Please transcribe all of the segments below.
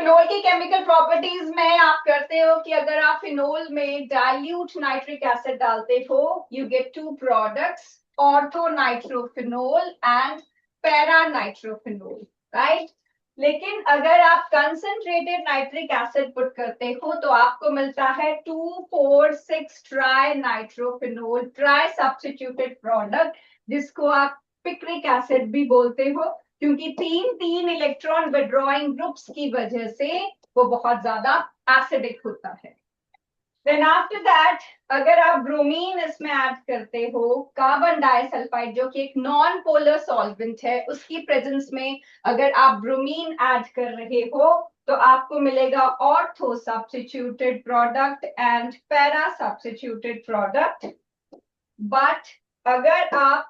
Phenol की chemical properties में आप करते हो कि अगर आप फिनोल में डाइल्यूट नाइट्रिक एसिड डालते हो, you get two products, ortho nitrophenol and para nitrophenol, right. लेकिन अगर आप कंसंट्रेटेड नाइट्रिक एसिड पुट करते हो तो आपको मिलता है 2,4,6 try nitrophenol, try substituted product, जिसको आप पिक्रिक एसिड भी बोलते हो, क्योंकि तीन तीन इलेक्ट्रॉन विड्रॉइंग ग्रुप्स की वजह से वो बहुत ज्यादा एसिडिक होता है। देन आफ्टर दैट अगर आप ब्रोमीन इसमें ऐड करते हो, कार्बन डाइसल्फाइड जो कि एक नॉन पोलर सॉल्वेंट है, उसकी प्रेजेंस में अगर आप ब्रोमीन ऐड कर रहे हो तो आपको मिलेगा ortho substituted product and para substituted product. But अगर आप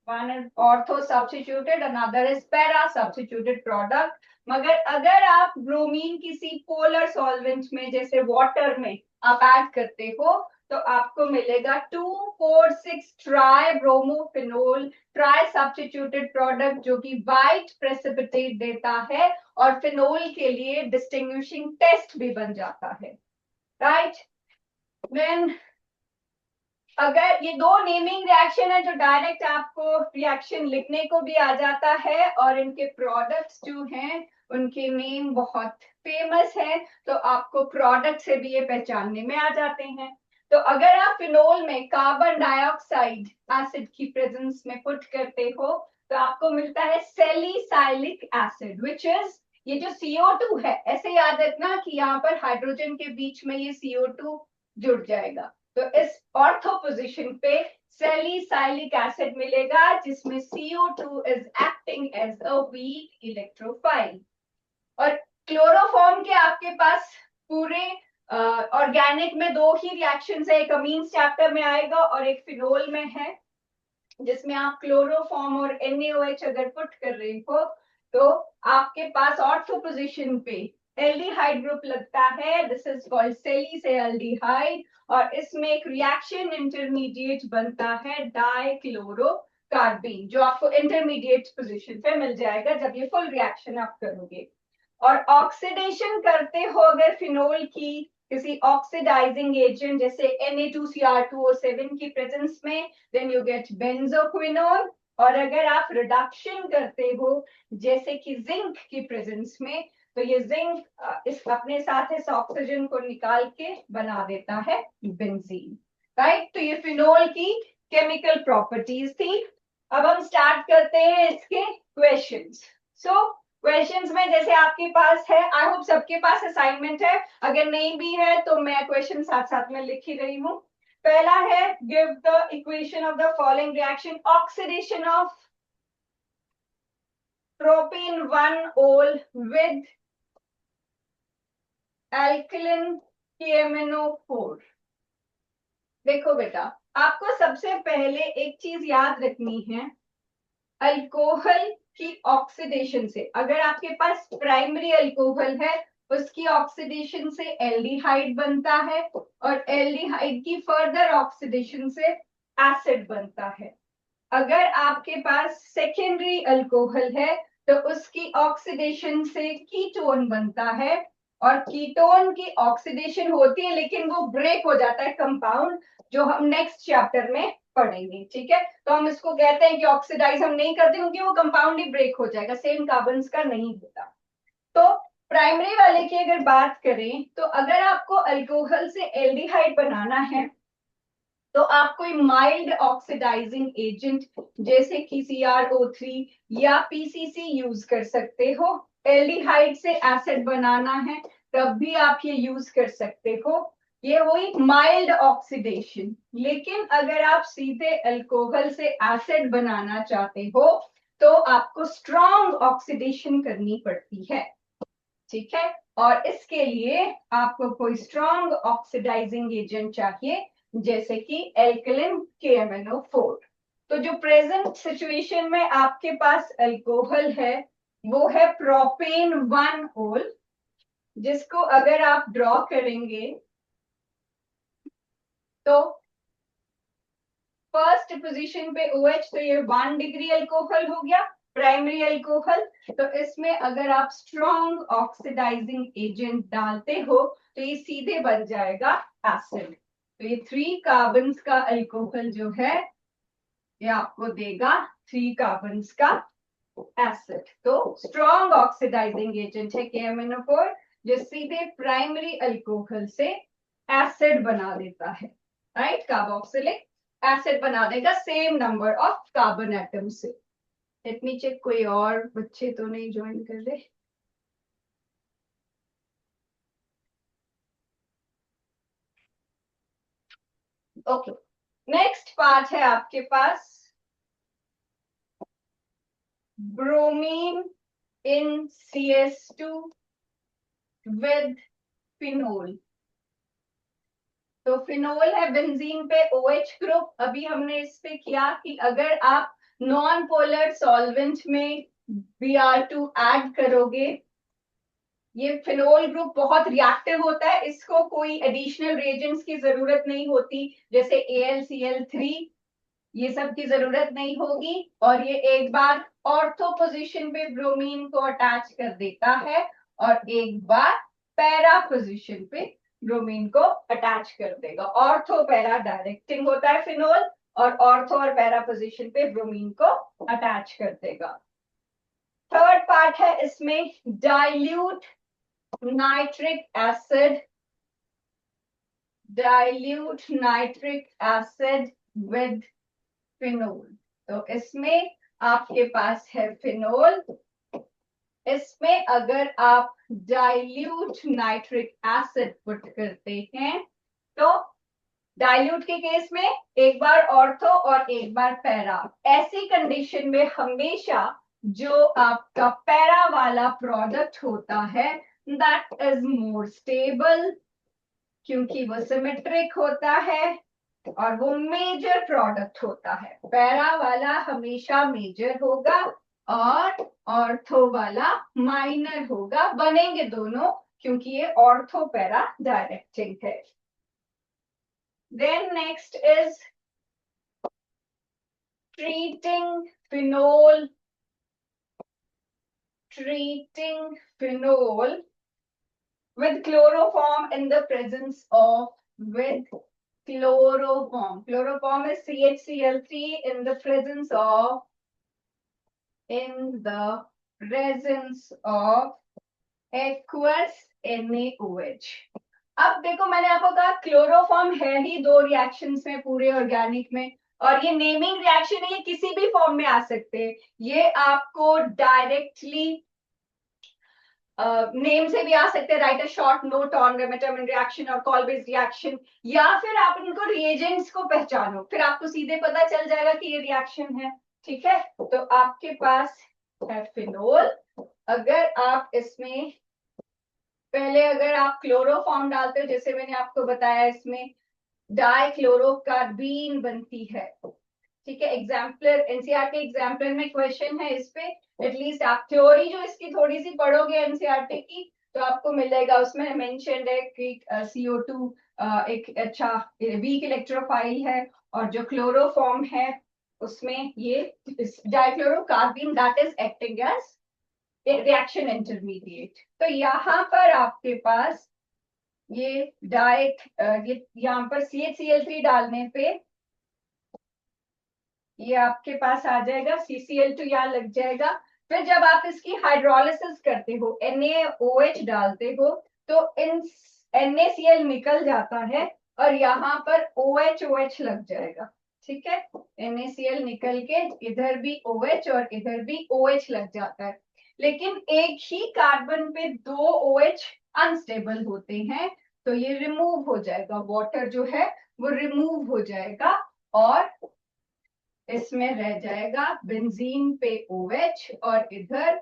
one is ortho substituted, another is para substituted product, मगर अगर आप ब्रोमीन किसी पोलर सॉल्वेंट में जैसे वाटर में आप ऐड करते हो तो आपको मिलेगा 2,4,6 try bromophenol, try substituted product, जो कि वाइट प्रेसिपिटेट देता है और फिनोल के लिए डिस्टिंग्विशिंग टेस्ट भी बन जाता है, राइट। देन अगर ये दो नेमिंग रिएक्शन है जो डायरेक्ट आपको रिएक्शन लिखने को भी आ जाता है और इनके प्रोडक्ट्स जो हैं उनके नेम बहुत फेमस है, तो आपको प्रोडक्ट से भी ये पहचानने में आ जाते हैं। तो अगर आप फिनोल में कार्बन डाइऑक्साइड एसिड की प्रेजेंस में पुट करते हो तो आपको मिलता है सैलिसाइलिक एसिड, विच इज ये जो CO2 है, ऐसे याद रखना कि यहाँ पर हाइड्रोजन के बीच में ये CO2 जुड़ जाएगा, तो इस ऑर्थो पोजीशन पे सैलिसाइलिक एसिड मिलेगा जिसमें CO2 is acting as a weak electrophile. और क्लोरोफॉर्म के आपके पास पूरे ऑर्गेनिक में दो ही रिएक्शंस है, एक अमीन्स चैप्टर में आएगा और एक फिनोल में है, जिसमें आप क्लोरोफॉर्म और NaOH अगर पुट कर रहे हो तो आपके पास ऑर्थो पोजीशन पे एल्डिहाइड ग्रुप लगता है, दिस इज कॉल्ड सेलिसैल्डिहाइड, और इसमें एक रिएक्शन इंटरमीडिएट बनता है डाइक्लोरोकार्बीन, जो आपको इंटरमीडिएट पोजीशन पे मिल जाएगा जब ये फुल रिएक्शन आप करोगे। और ऑक्सीडेशन करते हो अगर फिनोल की किसी ऑक्सीडाइजिंग एजेंट जैसे Na2Cr2O7 की प्रेजेंस में, देन यू गेट बेंजोक्विनोन। और अगर आप रिडक्शन करते हो जैसे कि जिंक की प्रेजेंस में, तो ये जिंक इस अपने साथ इस ऑक्सीजन को निकाल के बना देता है बेंजीन, राइट। तो ये फिनोल की केमिकल प्रॉपर्टीज थी। अब हम स्टार्ट करते हैं इसके क्वेश्चंस। सो क्वेश्चंस में जैसे आपके पास है, आई होप सबके पास असाइनमेंट है, अगर नहीं भी है तो मैं क्वेश्चन साथ साथ में लिख ही रही हूँ। पहला है give the equation of the following reaction, oxidation of propane 1-ol with alkaline KMnO4। देखो बेटा, आपको सबसे पहले एक चीज याद रखनी है, अल्कोहल की ऑक्सीडेशन से, अगर आपके पास प्राइमरी अल्कोहल है उसकी ऑक्सीडेशन से एल्डिहाइड बनता है और एल्डिहाइड की फर्दर ऑक्सीडेशन से एसिड बनता है। अगर आपके पास सेकेंडरी अल्कोहल है तो उसकी ऑक्सीडेशन से कीटोन बनता है, और कीटोन की ऑक्सीडेशन होती है लेकिन वो ब्रेक हो जाता है कंपाउंड, जो हम नेक्स्ट चैप्टर में पढ़ेंगे, ठीक है। तो हम इसको कहते हैं कि ऑक्सीडाइज हम नहीं करते क्योंकि वो कंपाउंड ही ब्रेक हो जाएगा, सेम कार्बन का नहीं होता। तो प्राइमरी वाले की अगर बात करें तो अगर आपको अल्कोहल से एल्डिहाइड बनाना है तो आप कोई माइल्ड ऑक्सीडाइजिंग एजेंट जैसे कि CrO3 या PCC यूज कर सकते हो। एल्डिहाइड से एसिड बनाना है तब भी आप ये यूज कर सकते हो, ये हुई माइल्ड ऑक्सीडेशन। लेकिन अगर आप सीधे अल्कोहल से एसिड बनाना चाहते हो तो आपको स्ट्रॉन्ग ऑक्सीडेशन करनी पड़ती है, ठीक है। और इसके लिए आपको कोई स्ट्रॉन्ग ऑक्सीडाइजिंग एजेंट चाहिए जैसे कि एल्कलिन KMnO4। तो जो प्रेजेंट सिचुएशन में आपके पास अल्कोहल है वो है प्रोपेन 1-ol, जिसको अगर आप ड्रॉ करेंगे तो फर्स्ट पोजीशन पे OH, तो ये 1 डिग्री अल्कोहल हो गया। Primary alcohol. तो इसमें अगर आप स्ट्रॉन्ग ऑक्सीडाइजिंग एजेंट डालते हो तो ये सीधे बन जाएगा एसिड। तो ये 3 कार्बन का अल्कोहल जो है ये आपको देगा 3 कार्बन का एसिड। तो स्ट्रॉन्ग ऑक्सीडाइजिंग एजेंट है KMnO4 जो सीधे प्राइमरी अल्कोहल से एसिड बना देता है, राइट। कार्बोक्सिलिक एसिड बना देगा same number of carbon atom से। लेट मी चेक कोई और बच्चे तो नहीं ज्वाइन कर रहे। ओके, नेक्स्ट पार्ट है आपके पास bromine in CS2 with phenol. तो फिनोल है बेंजीन पे OH ग्रुप। अभी हमने इस पे किया कि अगर आप नॉन पोलर सॉल्वेंट में Br2 ऐड करोगे, ये फिनोल ग्रुप बहुत रिएक्टिव होता है, इसको कोई एडिशनल रिएजेंट्स की जरूरत नहीं होती, जैसे AlCl3 ये सब की जरूरत नहीं होगी। और ये एक बार ऑर्थो पोजीशन पे ब्रोमीन को अटैच कर देता है और एक बार पैरा पोजीशन पे ब्रोमीन को अटैच कर देगा। ऑर्थो पैरा डायरेक्टिंग होता है फिनोल, और ऑर्थो और पैरा पोजीशन पे ब्रोमीन को अटैच कर देगा। थर्ड पार्ट है इसमें dilute nitric acid, dilute nitric acid with phenol. तो इसमें आपके पास है फिनोल, इसमें अगर आप डाइल्यूट नाइट्रिक एसिड पुट करते हैं तो डाइल्यूट के केस में एक बार ऑर्थो और एक बार पैरा। ऐसी कंडीशन में हमेशा जो आपका पैरा वाला प्रोडक्ट होता है दैट इज मोर स्टेबल, क्योंकि वो सिमेट्रिक होता है और वो मेजर प्रोडक्ट होता है। पैरा वाला हमेशा मेजर होगा और ऑर्थो वाला माइनर होगा, बनेंगे दोनों क्योंकि ये ऑर्थो पैरा डायरेक्टिंग है। Then next is treating phenol, treating phenol with chloroform in the presence of, with chloroform. Chloroform is CHCl3 in the presence of, in the presence of aqueous NaOH. अब देखो मैंने आपको कहा chloroform है ही 2 reactions में पूरे organic में, और ये नेमिंग रिएक्शन है, ये किसी भी फॉर्म में आ सकते हैं। ये आपको डायरेक्टली नेम से भी आ सकते हैं, write a short note on Reimer Tiemann reaction और कॉल बेस्ड रिएक्शन, या फिर आप इनको रिएजेंट्स को पहचानो, फिर आपको सीधे पता चल जाएगा कि ये रिएक्शन है। ठीक है, तो आपके पास है फिनोल। अगर आप इसमें पहले अगर आप क्लोरोफॉर्म डालते हो, जैसे मैंने आपको बताया इसमें डाइक्लोरोकार्बीन बनती है। ठीक है, एग्जाम्पलर एनसीईआरटी एग्जाम्पलर में क्वेश्चन है इस पे, एटलीस्ट आप थ्योरी जो इसकी थोड़ी सी पढ़ोगे एनसीईआरटी की तो आपको मिलेगा, उसमें मेंशन्ड है कि CO2 एक अच्छा वीक इलेक्ट्रोफाइल है, और जो क्लोरोफॉर्म है उसमें ये dichlorocarbene that is acting as reaction intermediate. तो यहाँ पर आपके पास ये ये यहाँ पर CHCl3 डालने पे ये आपके पास आ जाएगा, CCl2 यहाँ लग जाएगा। फिर जब आप इसकी हाइड्रोलिसिस करते हो, NaOH डालते हो, तो इन NaCl निकल जाता है और यहाँ पर OH लग जाएगा। ठीक है, NaCl निकल के इधर भी OH और इधर भी OH लग जाता है, लेकिन एक ही कार्बन पे 2 OH अनस्टेबल होते हैं, तो ये रिमूव हो जाएगा, वाटर जो है वो रिमूव हो जाएगा और इसमें रह जाएगा बेंजीन पे OH और इधर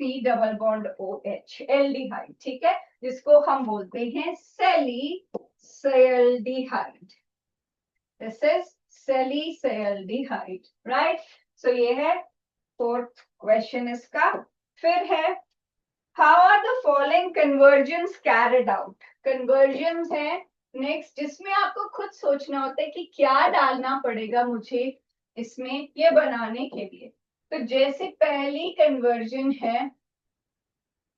C double bond OH aldehyde. ठीक है, जिसको हम बोलते हैं salicylaldehyde. This is salicylaldehyde, right. So ये है फोर्थ क्वेश्चन इसका। फिर है how are the following conversions carried out. Conversions है नेक्स्ट, जिसमें आपको खुद सोचना होता है कि क्या डालना पड़ेगा मुझे इसमें ये बनाने के लिए। तो जैसे पहली कन्वर्जन है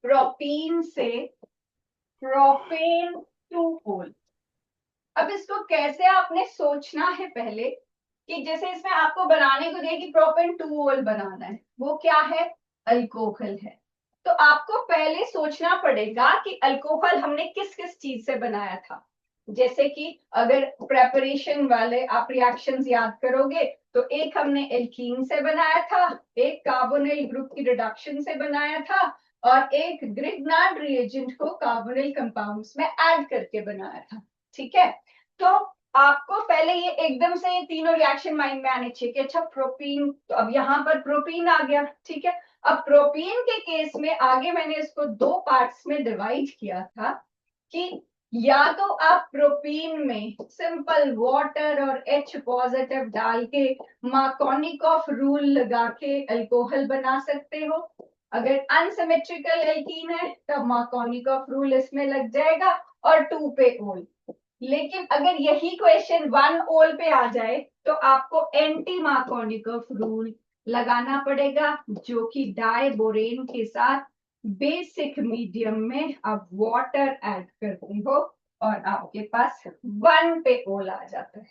प्रोपीन से प्रोपेन टू ओल। अब इसको कैसे आपने सोचना है पहले, कि जैसे इसमें आपको बनाने को दिया कि प्रोपेन टू ओल बनाना है, वो क्या है, अल्कोहल है। तो आपको पहले सोचना पड़ेगा कि अल्कोहल हमने किस किस चीज से बनाया था। जैसे कि अगर प्रेपरेशन वाले आप रिएक्शंस याद करोगे तो एक हमने एल्कीन से बनाया था, एक कार्बोनिल ग्रुप की रिडक्शन से बनाया था, और एक ग्रिग्नार्ड रिएजेंट को कार्बोनिल कंपाउंड्स में ऐड करके बनाया था। ठीक है, तो आपको पहले ये एकदम से ये तीनों रिएक्शन माइंड में आने चाहिए कि अच्छा प्रोपीन, तो अब यहाँ पर प्रोपीन आ गया। ठीक है, अब प्रोपीन के केस में आगे मैंने इसको दो पार्ट्स में डिवाइड किया था कि या तो आप प्रोपीन में सिंपल वाटर और H पॉजिटिव डाल के मार्कोनिकॉफ रूल लगा के अल्कोहल बना सकते हो। अगर अनसिमेट्रिकल एल्कीन है तब मार्कोनिकॉफ रूल इसमें लग जाएगा और 2 पे ओल। लेकिन अगर यही क्वेश्चन 1 ओल पे आ जाए तो आपको एंटी मार्कोनिकॉफ रूल लगाना पड़ेगा, जो कि डाइबोरेन के साथ बेसिक मीडियम में आप वाटर ऐड करते हो और आपके पास 1 पे ओल आ जाता है।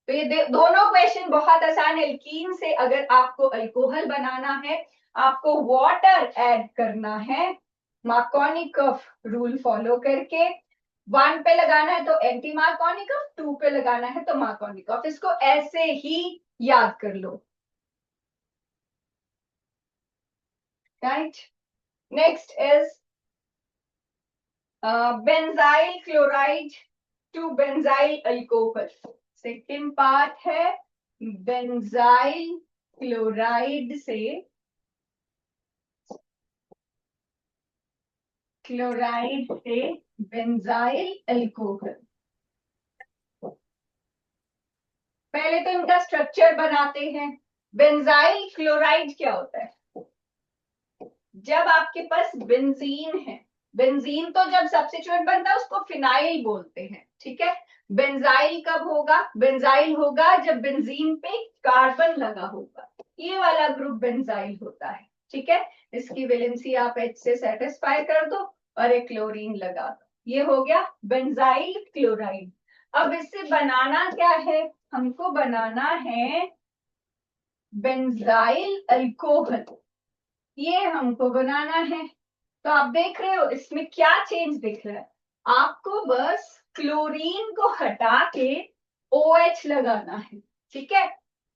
तो ये दोनों क्वेश्चन बहुत आसान है। एल्कीन से अगर आपको अल्कोहल बनाना है, आपको वाटर ऐड करना है मार्कोनिकॉफ रूल फॉलो करके। 1 पे लगाना है तो एंटी मार्कोनिकॉफ, 2 पे लगाना है तो मार्कोनिकॉफ। इसको ऐसे ही याद कर लो। Right, next is benzyl chloride to benzyl alcohol. Second part है बेंजाइल क्लोराइड से बेंजाइल अल्कोहल। पहले तो इनका स्ट्रक्चर बनाते हैं। बेंजाइल क्लोराइड क्या होता है, जब आपके पास बेंजीन है, बेंजीन तो जब सब्स्टिट्यूएंट बनता है उसको फिनाइल बोलते हैं। ठीक है, बेंजाइल कब होगा, बेंजाइल होगा जब बेंजीन पे कार्बन लगा होगा, ये वाला ग्रुप बेंजाइल होता है। ठीक है, इसकी वैलेंसी आप H से सेटिस्फाई कर दो और एक क्लोरीन लगा दो, ये हो गया बेंजाइल क्लोराइड। अब इससे बनाना क्या है, हमको बनाना है बेंजाइल अल्कोहल, ये हमको बनाना है। तो आप देख रहे हो इसमें क्या चेंज दिख रहा है, आपको बस क्लोरीन को हटा के OH लगाना है। ठीक है,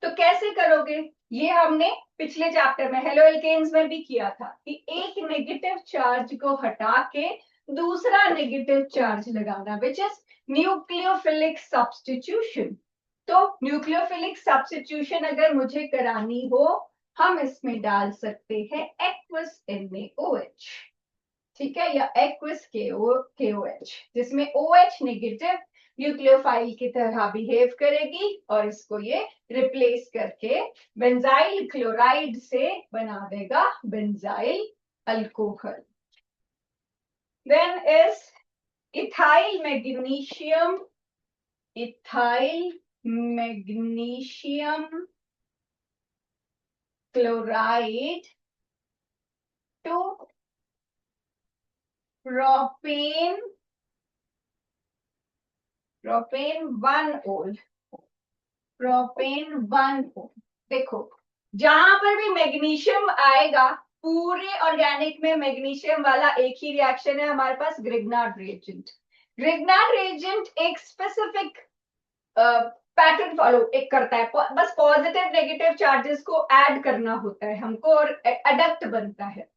तो कैसे करोगे, ये हमने पिछले चैप्टर में हेलो एल्केन्स में भी किया था कि एक नेगेटिव चार्ज को हटा के दूसरा नेगेटिव चार्ज लगाना, विच इज न्यूक्लियोफिलिक सब्स्टिट्यूशन। तो न्यूक्लियोफिलिक सब्स्टिट्यूशन अगर मुझे करानी हो, हम इसमें डाल सकते हैं एक्वस NaOH। ठीक है, या एक्वस KOH, जिसमें OH नेगेटिव न्यूक्लियोफाइल की तरह बिहेव करेगी और इसको ये रिप्लेस करके बेंजाइल क्लोराइड से बना देगा benzyl alcohol. Then is ethyl magnesium, ethyl magnesium chloride to propane 1 ol, propane 1 ओल। देखो जहां पर भी मैग्नीशियम आएगा, पूरे ऑर्गेनिक में मैग्नीशियम वाला एक ही रिएक्शन है हमारे पास, ग्रिग्नार्ड रिएजेंट। ग्रिग्नार्ड रिएजेंट एक स्पेसिफिक पैटर्न फॉलो एक करता है, बस पॉजिटिव नेगेटिव चार्जेस को ऐड करना होता है हमको और एडप्ट बनता है।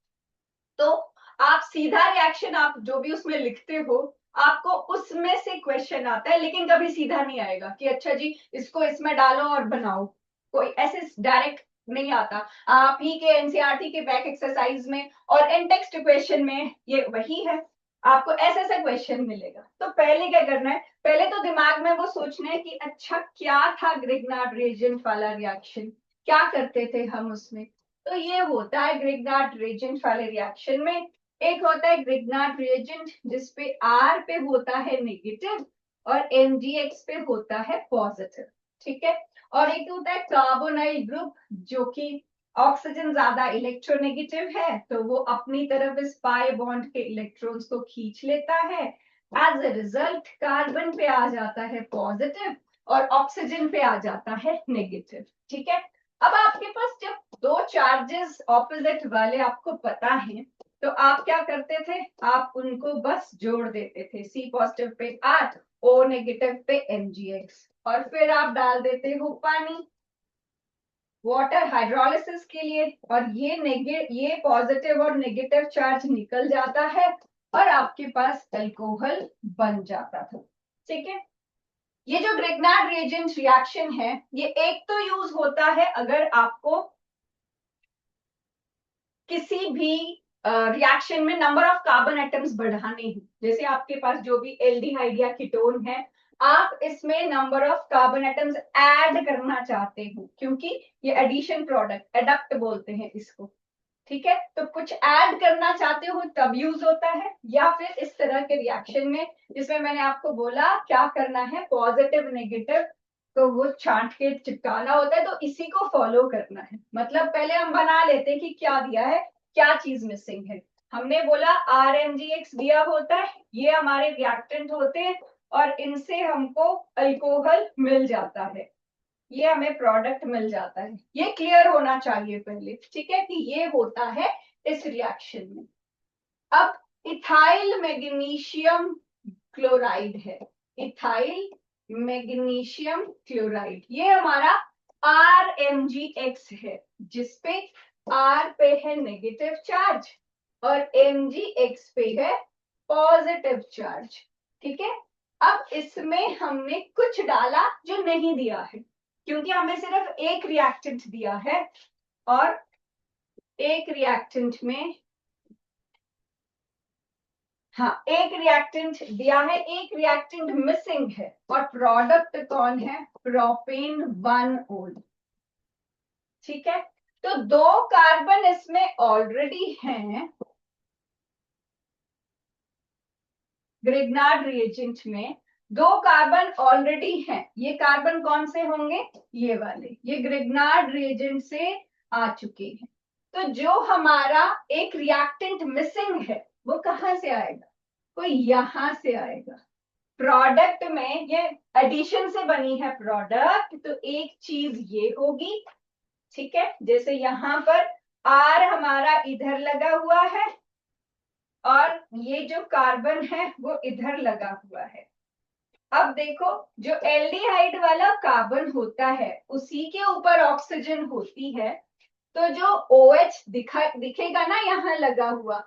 तो आप सीधा रिएक्शन आप जो भी उसमें लिखते हो आपको उसमें से क्वेश्चन आता है, लेकिन कभी सीधा नहीं आएगा कि अच्छा जी इसको इसमें डालो और बनाओ, कोई ऐसे डायरेक्ट नहीं आता। आप ही के एनसीईआरटी के बैक एक्सरसाइज में और इन टेक्स्ट क्वेश्चन में ये वही है, आपको ऐसे ऐसे क्वेश्चन मिलेगा। तो पहले क्या करना है, पहले तो दिमाग में वो सोचना है कि अच्छा क्या था ग्रिग्नार्ड रिएजेंट वाला रिएक्शन, क्या करते थे हम उसमें। तो ये होता है ग्रिग्नार्ड रिएजेंट वाले रिएक्शन में, एक होता है ग्रिग्नार्ड रिएजेंट जिसपे R पे होता है नेगेटिव और MgX पे होता है पॉजिटिव। ठीक है, और एक होता है कार्बोनाइल ग्रुप जो कि ऑक्सीजन ज्यादा इलेक्ट्रोनेगेटिव है तो वो अपनी तरफ इस पाई बॉन्ड के इलेक्ट्रॉन्स को खींच लेता है। एज ए रिजल्ट कार्बन पे आ जाता है पॉजिटिव और ऑक्सीजन पे आ जाता है नेगेटिव। ठीक है, अब आपके पास जब दो चार्जेस ऑपोजिट वाले आपको पता है तो आप क्या करते थे, आप उनको बस जोड़ देते थे। सी positive pay R, O negative पे MgX, और फिर आप डाल देते हो पानी वाटर हाइड्रोलिसिस के लिए, और ये पॉजिटिव और नेगेटिव चार्ज निकल जाता है और आपके पास अल्कोहल बन जाता था। ठीक है, ये जो ग्रिग्नार्ड रिएजेंट रिएक्शन है ये एक तो यूज होता है अगर आपको किसी भी रिएक्शन में नंबर ऑफ कार्बन एटम्स बढ़ाने हैं, जैसे आपके पास जो भी एल्डिहाइड या कीटोन है आप इसमें number of carbon atoms add करना चाहते हो, क्योंकि ये एडिशन प्रोडक्ट एडक्ट बोलते हैं इसको। ठीक है, तो कुछ ऐड करना चाहते हो तब यूज होता है, या फिर इस तरह के रिएक्शन में जिसमें मैंने आपको बोला क्या करना है, पॉजिटिव नेगेटिव तो वो छांट के चिपकाना होता है, तो इसी को फॉलो करना है। मतलब पहले हम बना लेते हैं कि क्या दिया है, क्या चीज मिसिंग है। हमने बोला RMgX दिया होता है, ये हमारे रिएक्टेंट होते हैं और इनसे हमको अल्कोहल मिल जाता है, ये हमें प्रोडक्ट मिल जाता है। ये क्लियर होना चाहिए पहले, ठीक है, कि ये होता है इस रिएक्शन में। अब इथाइल मैग्नीशियम क्लोराइड है, इथाइल मैग्नीशियम क्लोराइड, ये हमारा RMgX है, जिसपे R पे है नेगेटिव चार्ज और MgX पे है पॉजिटिव चार्ज। ठीक है, अब इसमें हमने कुछ डाला जो नहीं दिया है, क्योंकि हमें सिर्फ एक रिएक्टेंट दिया है और एक रिएक्टेंट में, हाँ एक रिएक्टेंट दिया है, एक रिएक्टेंट मिसिंग है, और प्रोडक्ट कौन है, प्रोपेन 1 ओल। ठीक है, तो दो कार्बन इसमें ऑलरेडी हैं ग्रिग्नार्ड रिएजेंट में, दो कार्बन ऑलरेडी हैं। ये कार्बन कौन से होंगे, ये वाले, ये ग्रिग्नार्ड रिएजेंट से आ चुके हैं। तो जो हमारा एक रिएक्टेंट मिसिंग है वो कहां से आएगा, वो यहां से आएगा। प्रोडक्ट में ये एडिशन से बनी है प्रोडक्ट, तो एक चीज ये होगी। ठीक है, जैसे यहां पर R हमारा इधर लगा हुआ है और ये जो कार्बन है वो इधर लगा हुआ है। अब देखो, जो एल्डिहाइड वाला कार्बन होता है उसी के ऊपर ऑक्सीजन होती है, तो जो OH दिखेगा ना यहाँ लगा हुआ,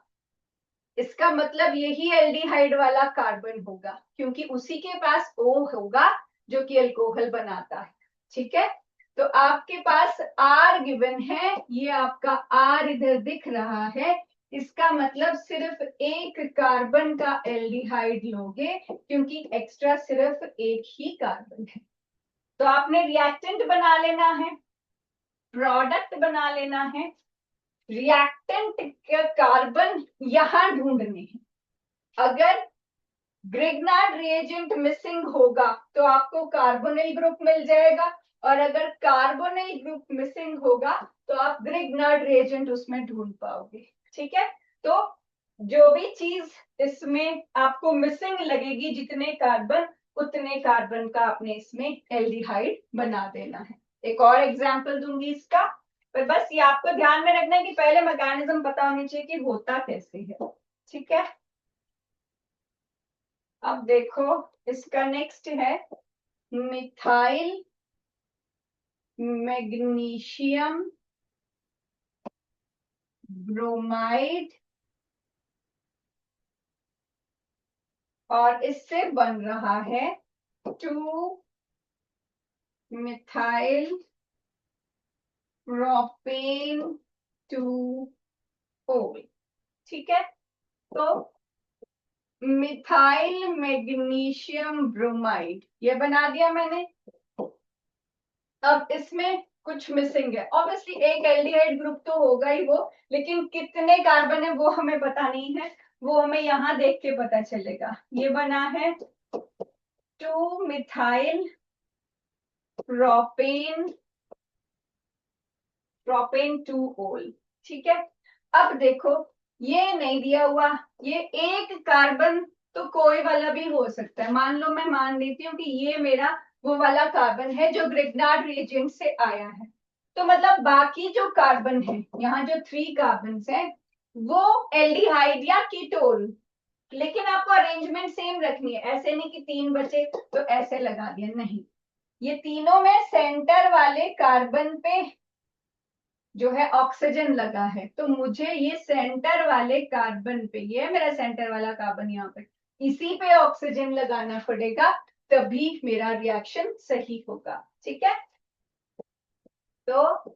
इसका मतलब यही एल्डिहाइड वाला कार्बन होगा, क्योंकि उसी के पास O होगा जो कि अल्कोहल बनाता है। ठीक है, तो आपके पास R गिवन है, ये आपका R इधर दिख रहा है, इसका मतलब सिर्फ एक कार्बन का एल्डिहाइड लोगे, क्योंकि एक्स्ट्रा सिर्फ एक ही कार्बन है। तो आपने रिएक्टेंट बना लेना है, प्रोडक्ट बना लेना है, रिएक्टेंट के कार्बन यहां ढूंढने हैं। अगर ग्रिग्नार्ड रिएजेंट मिसिंग होगा तो आपको कार्बोनिल ग्रुप मिल जाएगा, और अगर कार्बोनिल ग्रुप मिसिंग होगा तो आप ग्रिग्नार्ड रिएजेंट उसमें ढूंढ पाओगे। ठीक है, तो जो भी चीज इसमें आपको मिसिंग लगेगी, जितने कार्बन उतने कार्बन का आपने इसमें एल्डिहाइड बना देना है। एक और एग्जांपल दूंगी इसका, पर बस ये आपको ध्यान में रखना है कि पहले मैकेनिज्म पता होनी चाहिए कि होता कैसे है। ठीक है, अब देखो इसका नेक्स्ट है मिथाइल मैग्नीशियम ब्रोमाइड, और इससे बन रहा है 2 मिथाइल प्रोपेन 2 ओल। ठीक है, तो मिथाइल मैग्नीशियम ब्रोमाइड ये बना दिया मैंने। अब इसमें कुछ मिसिंग है, ऑब्वियसली एक एल्डिहाइड ग्रुप तो होगा ही वो, लेकिन कितने कार्बन है वो हमें पता नहीं है, वो हमें यहां देख के पता चलेगा। ये बना है 2 मिथाइल प्रोपेन प्रोपेन 2 ओल। ठीक है, अब देखो ये नहीं दिया हुआ, ये एक कार्बन तो कोई वाला भी हो सकता है। मान लो मैं मान लेती हूँ कि ये मेरा वो वाला कार्बन है जो ग्रिग्नार्ड रिएजेंट से आया है। तो मतलब बाकी जो कार्बन है, यहाँ जो 3 कार्बन है वो एल्डिहाइड या कीटोन, लेकिन आपको अरेंजमेंट सेम रखनी है। ऐसे नहीं कि 3 बचे तो ऐसे लगा दिया, नहीं। ये तीनों में सेंटर वाले कार्बन पे जो है ऑक्सीजन लगा है, तो मुझे ये सेंटर वाले कार्बन पे, ये है मेरा सेंटर वाला कार्बन यहाँ पे, इसी पे ऑक्सीजन लगाना पड़ेगा, तभी मेरा रिएक्शन सही होगा। ठीक है, तो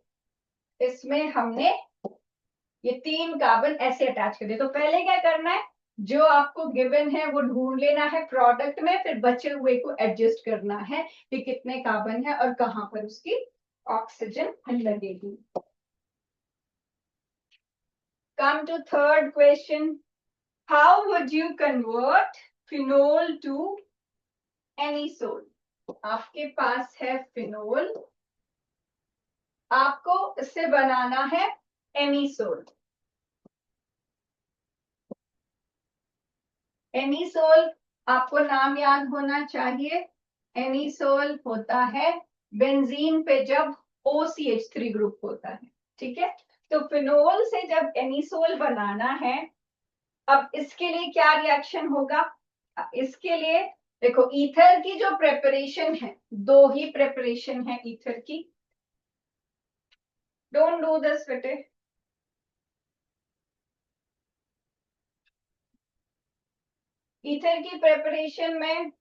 इसमें हमने ये 3 कार्बन ऐसे अटैच कर दिए। तो पहले क्या करना है, जो आपको गिवन है वो ढूंढ लेना है प्रोडक्ट में, फिर बचे हुए को एडजस्ट करना है कि कितने कार्बन है और कहां पर उसकी ऑक्सीजन लगेगी। Come to third question. How would you convert phenol to anisole? आपके पास है फिनोल, आपको इससे बनाना है एनिसोल। एनिसोल आपको नाम याद होना चाहिए। एनिसोल होता है बेंजीन पे जब OCH3 ग्रुप होता है। ठीक है, तो फिनोल से जब एनिसोल बनाना है, अब इसके लिए क्या रिएक्शन होगा, इसके लिए देखो ईथर की जो प्रेपरेशन है, 2 ही प्रेपरेशन है ईथर की। डोंट डू दिस बेटे। ईथर की प्रेपरेशन में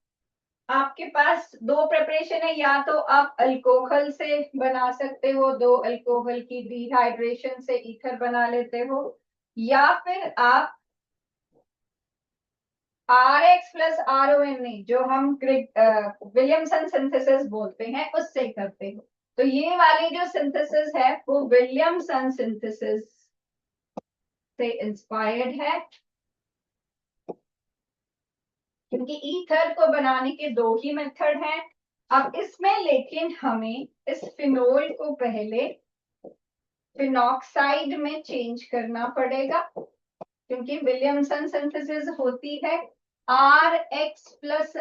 आपके पास 2 प्रेपरेशन है, या तो आप अल्कोहल से बना सकते हो, 2 अल्कोहल की डिहाइड्रेशन से ईथर बना लेते हो, या फिर आप RX प्लस RONA जो हम विलियमसन सिंथेसिस बोलते हैं उससे करते हो। तो ये वाली जो सिंथेसिस है वो विलियमसन सिंथेसिस से इंस्पायर्ड है, क्योंकि ईथर को बनाने के 2 ही मेथड हैं। अब इसमें लेकिन हमें इस फिनोल को पहले फिनॉक्साइड में चेंज करना पड़ेगा, क्योंकि विलियमसन सिंथेसिस होती है RX प्लस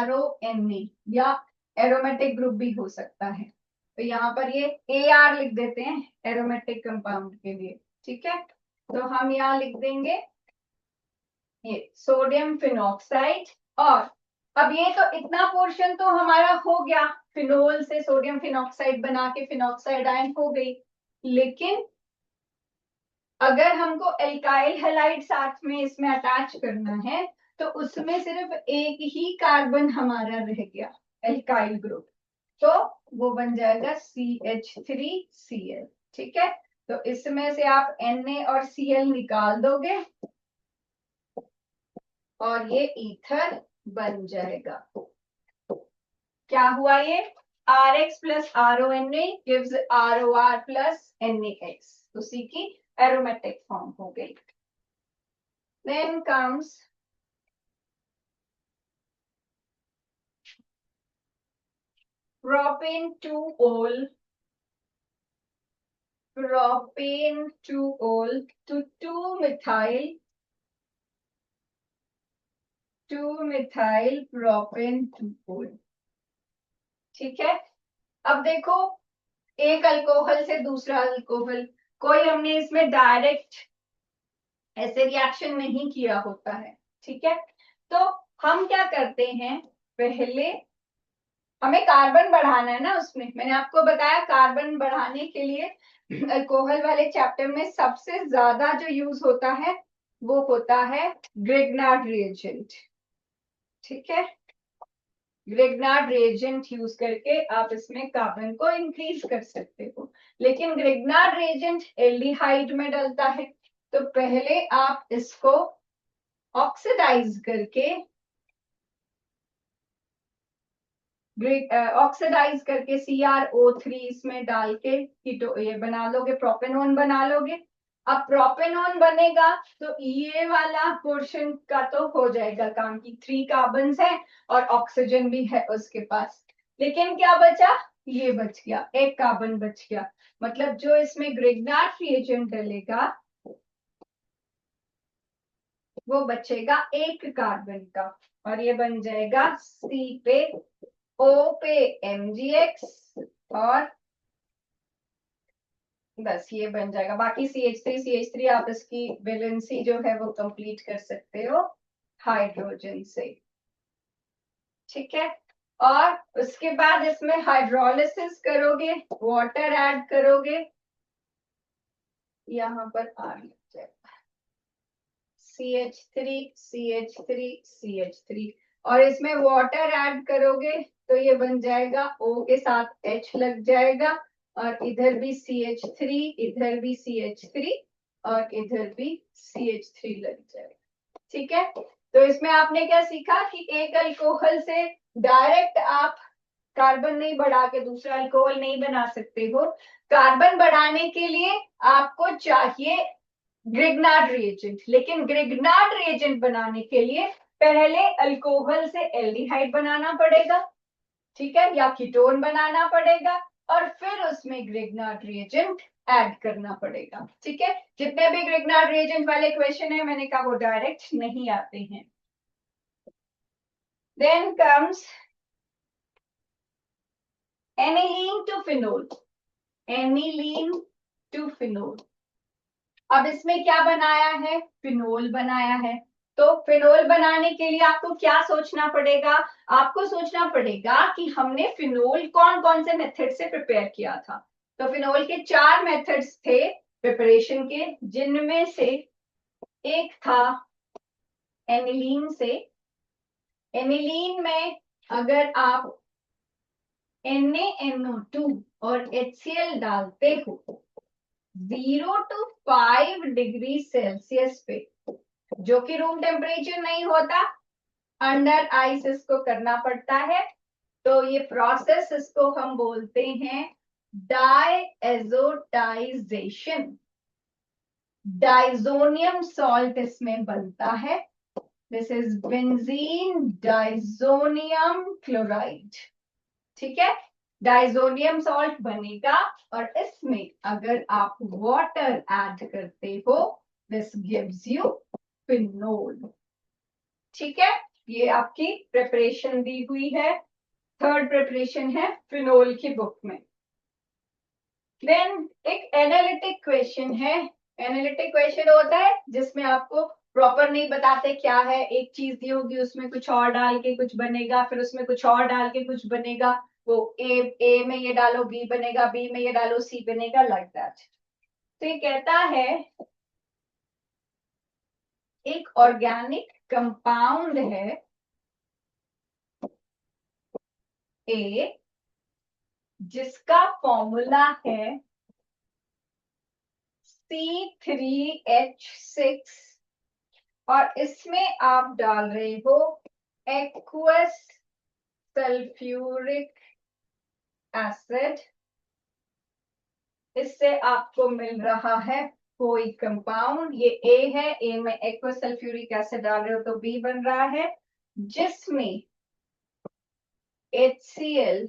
RONA, या एरोमेटिक ग्रुप भी हो सकता है। तो यहाँ पर ये AR लिख देते हैं एरोमेटिक कंपाउंड के लिए। ठीक है, तो हम यहाँ लिख देंगे ये सोडियम फिनॉक्साइड। और अब ये तो इतना पोर्शन तो हमारा हो गया, फिनोल से सोडियम फिनॉक्साइड बना के फिनॉक्साइड आयन हो गई, लेकिन अगर हमको एल्काइल हैलाइड साथ में इसमें अटैच करना है तो उसमें सिर्फ एक ही कार्बन हमारा रह गया, एल्काइल ग्रुप, तो वो बन जाएगा CH3Cl। ठीक है, तो इसमें से आप Na और Cl निकाल दोगे और ये ईथर बन जाएगा। क्या हुआ ये, RX plus RONA gives ROR plus NaX, उसी की एरोमेटिक फॉर्म हो गई। Then comes propane 2-ol, propane 2-ol to 2-methyl propane 2-ol। ठीक है, अब देखो एक अल्कोहल से दूसरा अल्कोहल, कोई हमने इसमें डायरेक्ट ऐसे रिएक्शन नहीं किया होता है। ठीक है, तो हम क्या करते हैं, पहले हमें कार्बन बढ़ाना है ना, उसमें मैंने आपको बताया कार्बन बढ़ाने के लिए अल्कोहल वाले चैप्टर में सबसे ज्यादा जो यूज होता है वो होता है ग्रिग्नार्ड रिएजेंट। ठीक है, ग्रिग्नार्ड रिएजेंट यूज करके आप इसमें कार्बन को इंक्रीज कर सकते हो, लेकिन ग्रिग्नार्ड रिएजेंट एल्डिहाइड में डलता है, तो पहले आप इसको ऑक्सीडाइज करके ऑक्सीडाइज करके CrO3 इसमें डाल के कीटो ये बना लोगे, प्रोपेनोन बना लोगे। अब प्रोपेनोन बनेगा तो ये वाला पोर्शन का तो हो जाएगा काम, की 3 कार्बन है और ऑक्सीजन भी है उसके पास, लेकिन क्या बचा, ये बच गया, एक कार्बन बच गया। मतलब जो इसमें ग्रिग्नार्ड रिएजेंट डलेगा वो बचेगा एक कार्बन का, और ये बन जाएगा C पे O पे MgX, और बस ये बन जाएगा। बाकी CH3 आप इसकी वैलेंसी जो है वो कंप्लीट कर सकते हो हाइड्रोजन से। ठीक है, और उसके बाद इसमें हाइड्रोलिसिस करोगे, वाटर ऐड करोगे, यहाँ पर आ जाएगा CH3 CH3 CH3, और इसमें वाटर ऐड करोगे तो ये बन जाएगा O के साथ H लग जाएगा, और इधर भी CH3, इधर भी CH3, और इधर भी CH3 लग जाएगा। ठीक है, तो इसमें आपने क्या सीखा कि एक अल्कोहल से डायरेक्ट आप कार्बन नहीं बढ़ा के दूसरा अल्कोहल नहीं बना सकते हो। कार्बन बढ़ाने के लिए आपको चाहिए ग्रिग्नार्ड रिएजेंट, लेकिन ग्रिग्नार्ड रिएजेंट बनाने के लिए पहले अल्कोहल से एल्डिहाइड बनाना पड़ेगा, ठीक है, या कीटोन बनाना पड़ेगा, और फिर उसमें ग्रिग्नार्ड रिएजेंट ऐड करना पड़ेगा। ठीक है, जितने भी ग्रिग्नार्ड रिएजेंट वाले क्वेश्चन है मैंने कहा वो डायरेक्ट नहीं आते हैं। Then comes aniline to phenol, aniline to phenol. अब इसमें क्या बनाया है, फिनोल बनाया है। तो फिनोल बनाने के लिए आपको क्या सोचना पड़ेगा, आपको सोचना पड़ेगा कि हमने फिनोल कौन कौन से मेथड से प्रिपेयर किया था। तो फिनोल के 4 मेथड्स थे प्रिपरेशन के, जिनमें से एक था एनिलीन से। एनिलीन में अगर आप NaNO2 और HCl डालते हो 0 to 5 डिग्री सेल्सियस पे, जो कि रूम टेम्परेचर नहीं होता, अंडर आइस इसको करना पड़ता है। तो ये प्रोसेस इसको हम बोलते हैं डायएजोटाइजेशन। डाइजोनियम सॉल्ट इसमें बनता है, this is benzene diazonium chloride. ठीक है, डाइजोनियम सॉल्ट बनेगा, और इसमें अगर आप वाटर ऐड करते हो दिस गिव्स यू फिनोल। ठीक है, ये आपकी प्रिपरेशन दी हुई है, थर्ड प्रिपरेशन है फिनोल की बुक में। देन एक एनालिटिक क्वेश्चन है। एनालिटिक क्वेश्चन होता है जिसमें आपको प्रॉपर नहीं बताते क्या है, एक चीज दी होगी उसमें कुछ और डाल के कुछ बनेगा, फिर उसमें कुछ और डाल के कुछ बनेगा, वो ए में ये डालो बी बनेगा, बी में ये डालो सी बनेगा, लाइक दैट। तो ये कहता है एक ऑर्गेनिक कंपाउंड है ए, जिसका फॉर्मूला है C3H6, और इसमें आप डाल रहे हो एक्वस सल्फ्यूरिक एसिड। इससे आपको मिल रहा है कोई कंपाउंड, ये ए है, ए में एक्वस सल्फ्यूरिक एसिड डाल रहे हो तो बी बन रहा है, जिसमें HCl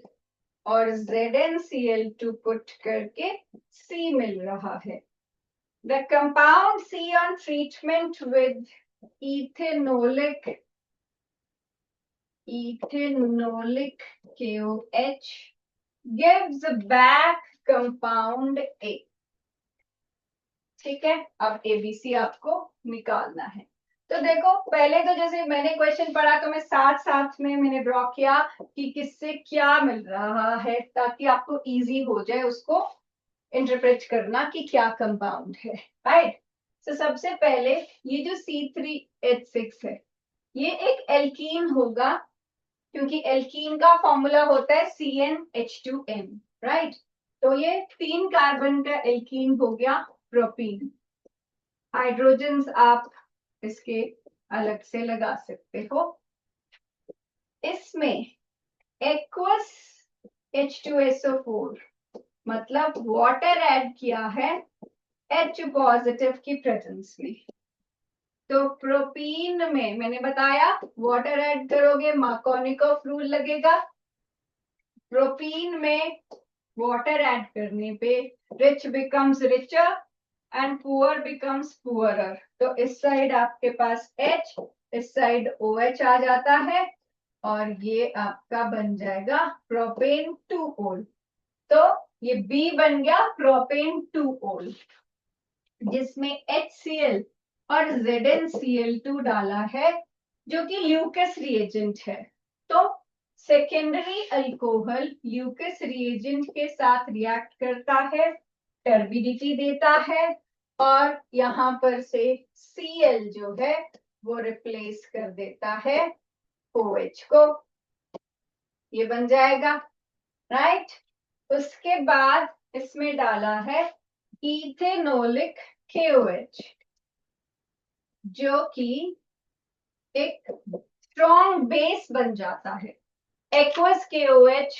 और ZnCl2 पुट करके C मिल रहा है। The compound C on treatment with ethanolic KOH gives back compound A। ठीक है, अब ABC आपको निकालना है। तो देखो पहले तो जैसे मैंने क्वेश्चन पढ़ा तो मैं साथ साथ में मैंने ड्रॉ किया कि किससे क्या मिल रहा है, ताकि आपको इजी हो जाए उसको इंटरप्रेट करना कि क्या कंपाउंड है, राइट। तो सबसे पहले ये जो C3H6 है ये एक एल्कीन होगा, क्योंकि एल्कीन का फॉर्मूला होता है CnH2n, राइट। तो ये 3 कार्बन का एल्कीन हो गया प्रोपीन। हाइड्रोजन्स आप इसके अलग से लगा सकते हो। इसमें एक्वस H2SO4 मतलब वाटर ऐड किया है H पॉजिटिव की प्रेजेंस में। तो प्रोपीन में मैंने बताया वाटर ऐड करोगे मार्कोनिकॉफ रूल लगेगा, प्रोपीन में वाटर ऐड करने पे rich becomes richer and poor becomes poorer. तो इस साइड आपके पास H, इस साइड OH आ जाता है और ये आपका बन जाएगा प्रोपेन 2-ol। तो ये B बन गया प्रोपेन 2-ol, जिसमें HCl और ZnCl2 डाला है जो कि ल्यूकस रिएजेंट है। तो सेकेंडरी अल्कोहल ल्यूकस रिएजेंट के साथ रिएक्ट करता है, टर्बिडिटी देता है और यहाँ पर से Cl जो है वो रिप्लेस कर देता है OH को, ये बन जाएगा, राइट। उसके बाद इसमें डाला है इथेनोलिक KOH जो कि एक स्ट्रॉन्ग बेस बन जाता है। एक्वस KOH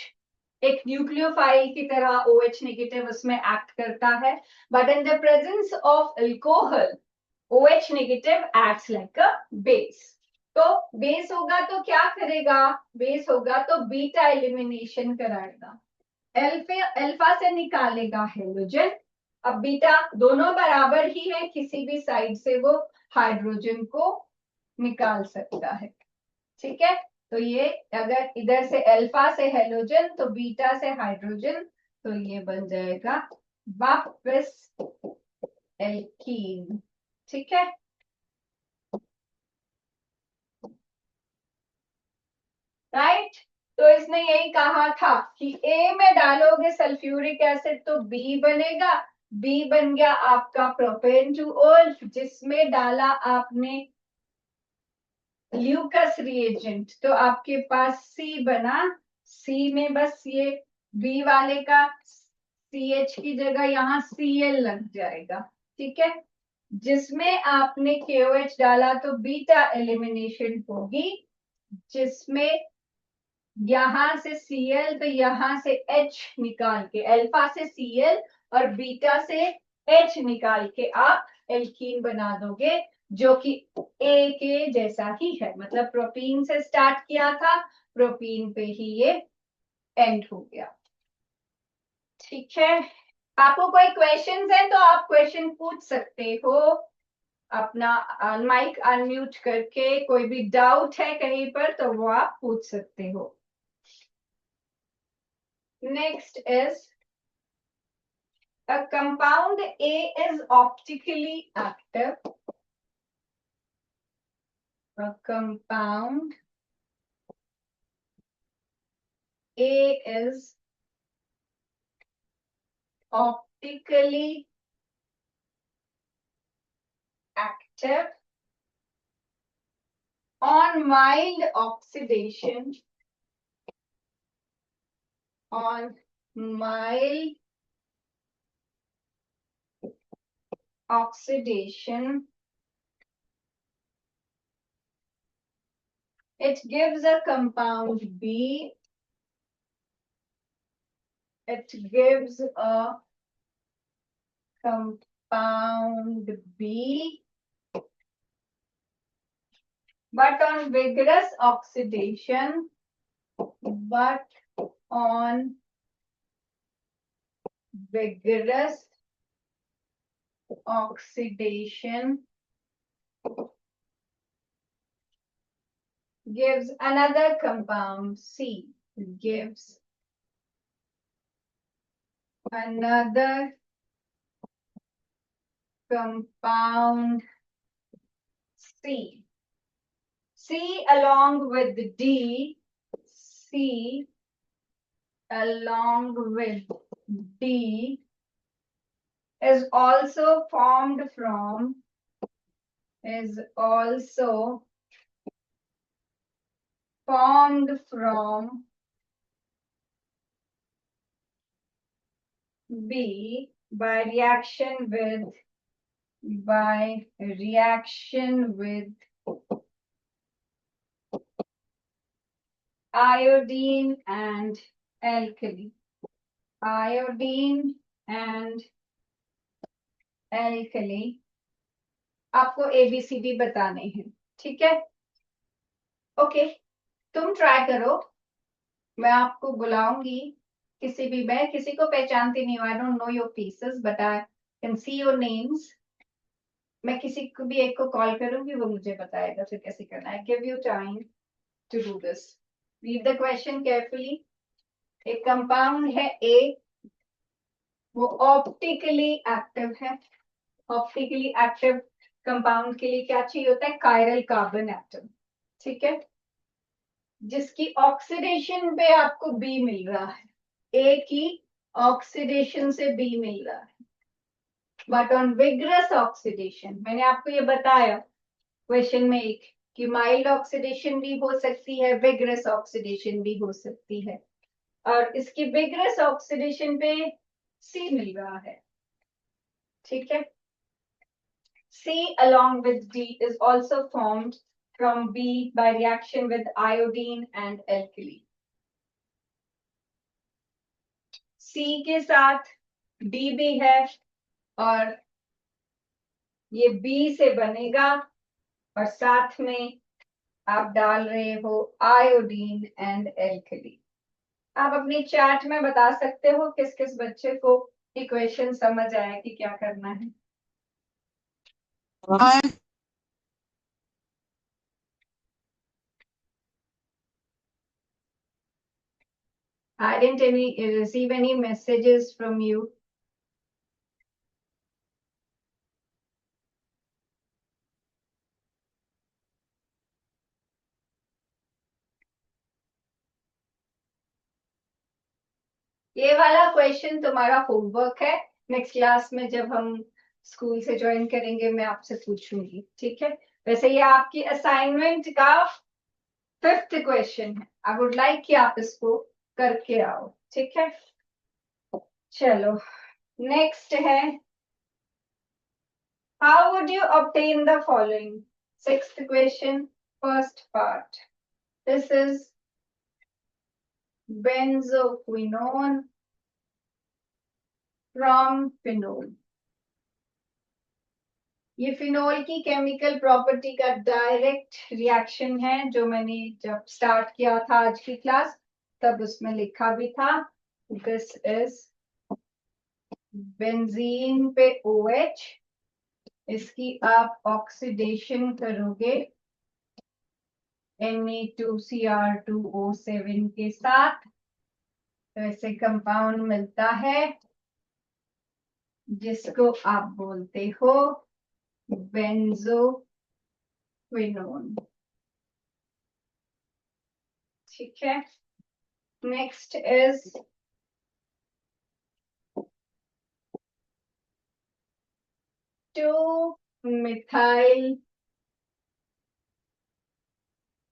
एक न्यूक्लियोफाइल की तरह OH नेगेटिव उसमें एक्ट करता है, but in the presence of alcohol OH negative acts like a base. तो बेस होगा तो क्या करेगा, बेस होगा तो बीटा एलिमिनेशन कराएगा, अल्फा से निकालेगा हेलोजन। अब बीटा दोनों बराबर ही है, किसी भी साइड से वो हाइड्रोजन को निकाल सकता है, ठीक है। तो ये अगर इधर से अल्फा से हेलोजन तो बीटा से हाइड्रोजन, तो ये बन जाएगा वापस एल्कीन, ठीक है। राइट, तो इसने यही कहा था कि ए में डालोगे सल्फ्यूरिक एसिड तो बी बनेगा, बी बन गया आपका प्रोपेन 2-ol, जिसमें डाला आपने ल्यूकस रिएजेंट तो आपके पास सी बना, सी में बस ये बी वाले का CH की जगह यहाँ Cl लग जाएगा, ठीक है। जिसमें आपने KOH डाला तो बीटा एलिमिनेशन होगी, जिसमें यहां से Cl तो यहां से H निकाल के, अल्फा से Cl और बीटा से H निकाल के आप एल्कीन बना दोगे, जो कि A के जैसा ही है। मतलब प्रोपीन से स्टार्ट किया था, प्रोपीन पे ही ये एंड हो गया, ठीक है। आपको कोई क्वेश्चंस है तो आप क्वेश्चन पूछ सकते हो अपना माइक अनम्यूट करके, कोई भी डाउट है कहीं पर तो वो आप पूछ सकते हो। Next is a compound A is optically active. A compound A is optically active on mild oxidation, on mild oxidation. It gives a compound B. It gives a compound B, but on vigorous oxidation, but on vigorous oxidation gives another compound C, gives another compound C. C along with D, C along with D is also formed from B by reaction with iodine and alkali. Iodine and alkali आपको ABCD बताने हैं, ठीक है। Okay, तुम try करो मैं आपको बुलाऊंगी, मैं किसी को पहचानती नहीं हूँ, I don't know your faces but I can see your names. मैं किसी को भी एक को कॉल करूंगी, वो मुझे बताएगा फिर कैसे करना है। Give you time to do this. Read the question carefully. एक कंपाउंड है ए, वो ऑप्टिकली एक्टिव है। ऑप्टिकली एक्टिव कंपाउंड के लिए क्या चाहिए होता है? Chiral carbon atom. ठीक है, जिसकी ऑक्सीडेशन पे आपको बी मिल रहा है, ए की ऑक्सीडेशन से बी मिल रहा है, बट ऑन विग्रस ऑक्सीडेशन, मैंने आपको ये बताया क्वेश्चन में एक, कि माइल्ड ऑक्सीडेशन भी हो सकती है, विग्रस ऑक्सीडेशन भी हो सकती है, और इसकी विग्रस ऑक्सीडेशन पे सी मिल रहा है। ठीक है, C along with D is also formed from B by reaction with iodine and alkali. C के साथ D भी है, और ये B से बनेगा, और साथ में आप डाल रहे हो आयोडीन एंड एल्कली। आप अपनी चैट में बता सकते हो किस किस बच्चे को इक्वेशन समझ आया कि क्या करना है। I didn't receive any messages from you. ये वाला क्वेश्चन तुम्हारा होमवर्क है, नेक्स्ट क्लास में जब हम स्कूल से ज्वाइन करेंगे मैं आपसे पूछूंगी। ठीक है, वैसे ये आपकी असाइनमेंट का 5th क्वेश्चन है। आई वुड लाइक कि आप इसको करके आओ। ठीक है, चलो नेक्स्ट है, how would you obtain the following. 6th question, first part. This is benzoquinone from phenol। ये फिनोल की केमिकल प्रॉपर्टी का डायरेक्ट रिएक्शन है, जो मैंने जब स्टार्ट किया था आज की क्लास तब उसमें लिखा भी था। दिस इज बेंजीन पे OH, इसकी आप ऑक्सीडेशन करोगे Na2Cr2O7 के साथ, तो ऐसे कंपाउंड मिलता है जिसको आप बोलते हो बेंजोक्विनोन। ठीक है, next is 2-methyl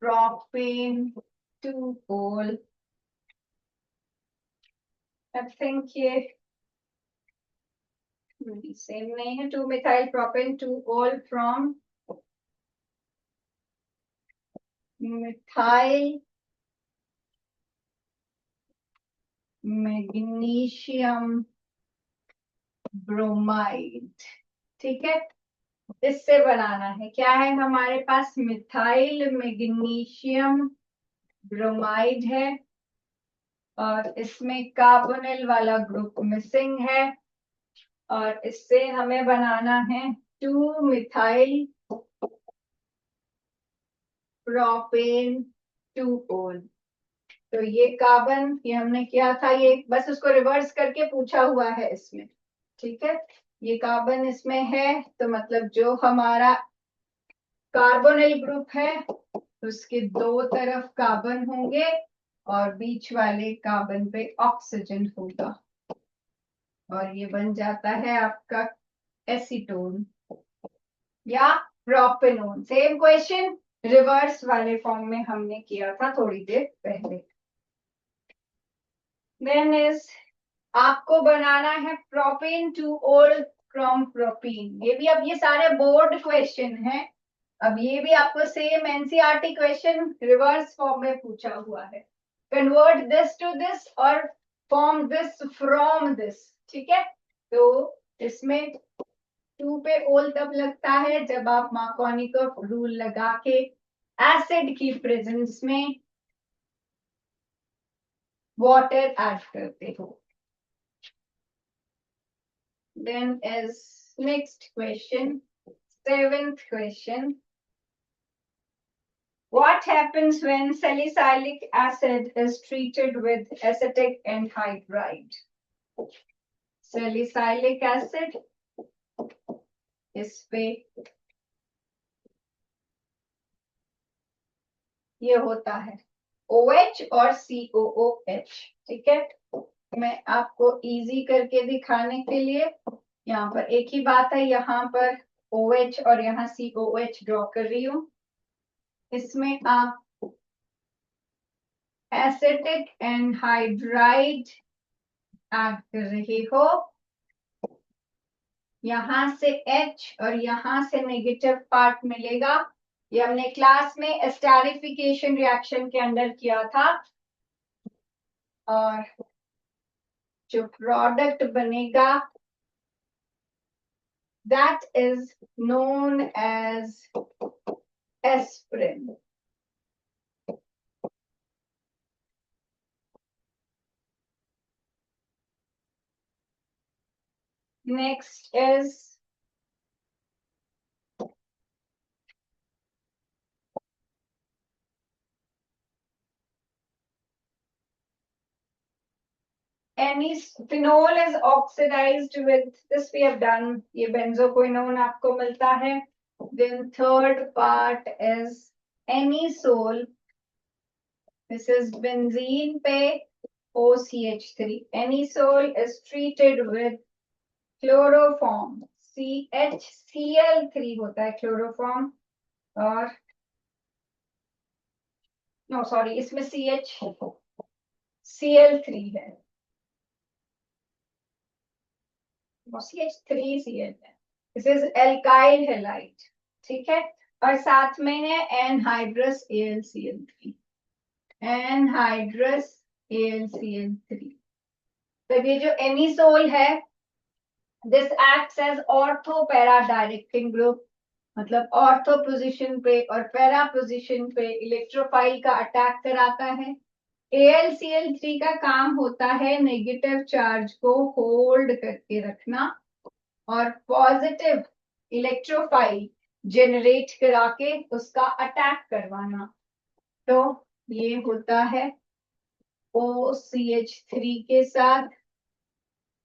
propane 2-ol। I think ये सेम नहीं है। 2-methyl propane 2-ol from methyl magnesium bromide. ठीक है, इससे बनाना है, क्या है हमारे पास? मिथाइल मैग्नीशियम ब्रोमाइड है, और इसमें कार्बोनिल वाला ग्रुप मिसिंग है, और इससे हमें बनाना है 2-methyl प्रोपेन 2-ol। तो ये कार्बन, ये हमने किया था, ये बस उसको रिवर्स करके पूछा हुआ है इसमें। ठीक है, ये कार्बन इसमें है, तो मतलब जो हमारा कार्बोनिल ग्रुप है उसके दो तरफ कार्बन होंगे, और बीच वाले कार्बन पे ऑक्सीजन होगा, और ये बन जाता है आपका एसीटोन या प्रोपेनोन। सेम क्वेश्चन रिवर्स वाले फॉर्म में हमने किया था थोड़ी देर पहले। देन इज, आपको बनाना है प्रोपेन 2-ol फ्रॉम प्रोपीन। ये भी, अब ये सारे बोर्ड क्वेश्चन हैं, अब ये भी आपको same NCERT question reverse form में पूछा हुआ है। कन्वर्ट दिस टू दिस और फॉर्म दिस फ्रॉम दिस। ठीक है, तो इसमें 2 पे ओल तब लगता है जब आप मार्कोनिकॉफ रूल लगा के एसिड की प्रेजेंस में वाटर ऐड करते हो. Then is next question, seventh question. What happens when salicylic acid is treated with acetic anhydride? Salicylic acid, इस पे ये होता है OH और COOH. ठीक है, मैं आपको इजी करके दिखाने के लिए यहाँ पर एक ही बात है, यहाँ पर OH और यहाँ COH ड्रॉ कर रही हूँ. इसमें आप एसिटिक एनहाइड्राइड ऐड कर रहे हो. यहां से H और यहां से नेगेटिव पार्ट मिलेगा. ये हमने क्लास में एस्टेरिफिकेशन रिएक्शन के अंदर किया था. और जो प्रोडक्ट बनेगा that is known as aspirin. Next is any phenol is oxidized with this we have done. ये benzoquinone आपको मिलता है. Then third part is anisole. This is benzene पे OCH3. Anisole is treated with chloroform. CHCl3 होता है chloroform. और no sorry, इसमें CHCl3 है. CH3Cl है. This is alkyl halide. ठीक है, और साथ में है एनहाइड्रस AlCl3. Anhydrous AlCl3. तो ये जो एनिसोल है this acts as ortho para directing group. मतलब ऑर्थो पोजीशन पे और पैरा पोजीशन पे इलेक्ट्रोफाइल का अटैक कराता है. AlCl3 का काम होता है नेगेटिव चार्ज को होल्ड करके रखना और पॉजिटिव इलेक्ट्रोफाइल जनरेट करा के उसका अटैक करवाना. तो ये होता है OCH3 के साथ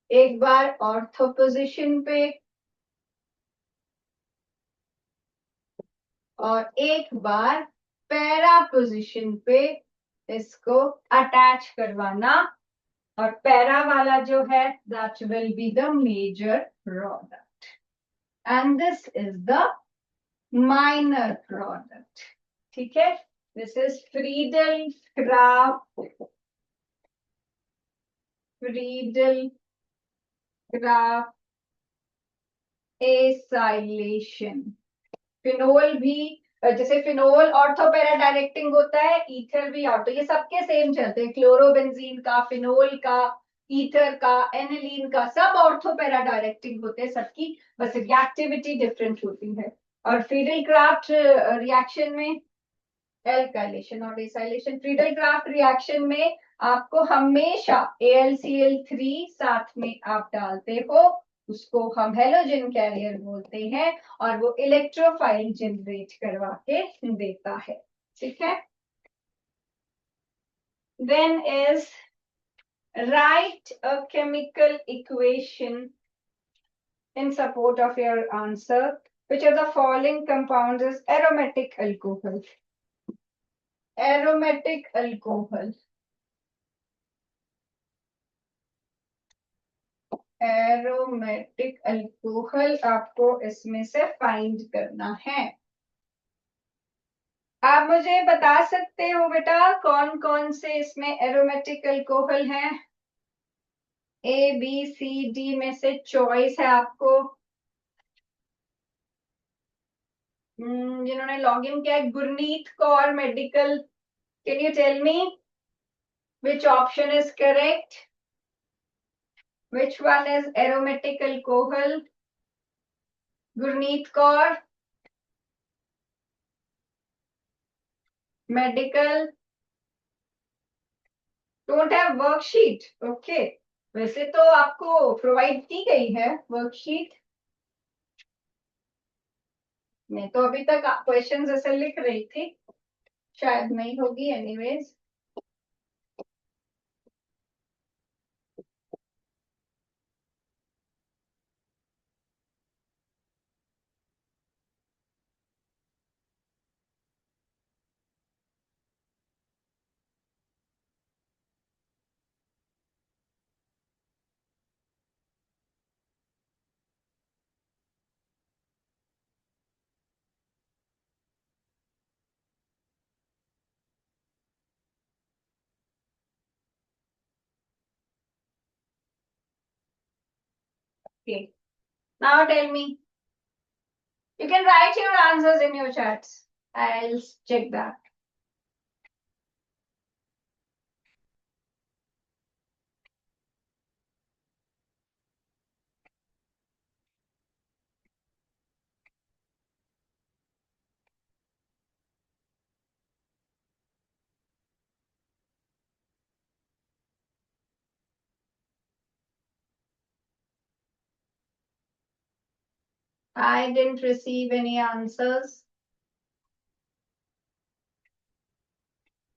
एक बार ऑर्थो पोजीशन पे और एक बार पैरा पोजीशन पे इसको अटैच करवाना. और पैरा वाला जो है that will be the major product and this is the minor product. ठीक है, this is Friedel-Crafts acylation. Phenol भी जैसे फिनोल ऑर्थोपैरा डायरेक्टिंग होता है, ईथर भी ऑर्थो. ये सबके सेम चलते हैं, क्लोरोबेंजीन का, फिनोल का, ईथर का, एनिलीन का, सब ऑर्थोपैरा डायरेक्टिंग होते हैं सबकी. बस एक्टिविटी डिफरेंट होती है. और फ्रीडल क्राफ्ट रिएक्शन में एल्काइलेशन और एसाइलेशन. फ्रीडल क्राफ्ट रिएक्शन में आपको हमेशा AlCl3 साथ में आप डालते हो, उसको हम हेलोजन कैरियर बोलते हैं और वो इलेक्ट्रोफाइल जनरेट करवा के देता है. ठीक है, then is write a chemical equation in support of your answer. Which of the following compounds is aromatic alcohol? Aromatic alcohol. Aromatic alcohol आपको इसमें से फाइंड करना है. आप मुझे बता सकते हो बेटा कौन कौन से इसमें एरोमेटिक अल्कोहल हैं? ABCD में से चॉइस है आपको. जिन्होंने लॉग इन किया है, Gurneet Kaur medical, can you tell me which option is correct? Which one is aromatic alcohol? Gurneet Kaur, medical. Don't have worksheet, okay. वैसे तो आपको प्रोवाइड की गई है वर्कशीट। मैं तो अभी तक क्वेश्चंस ऐसे लिख रही थी, शायद नहीं होगी, anyways. Okay. Now tell me. You can write your answers in your chats. I'll check that. I didn't receive any answers.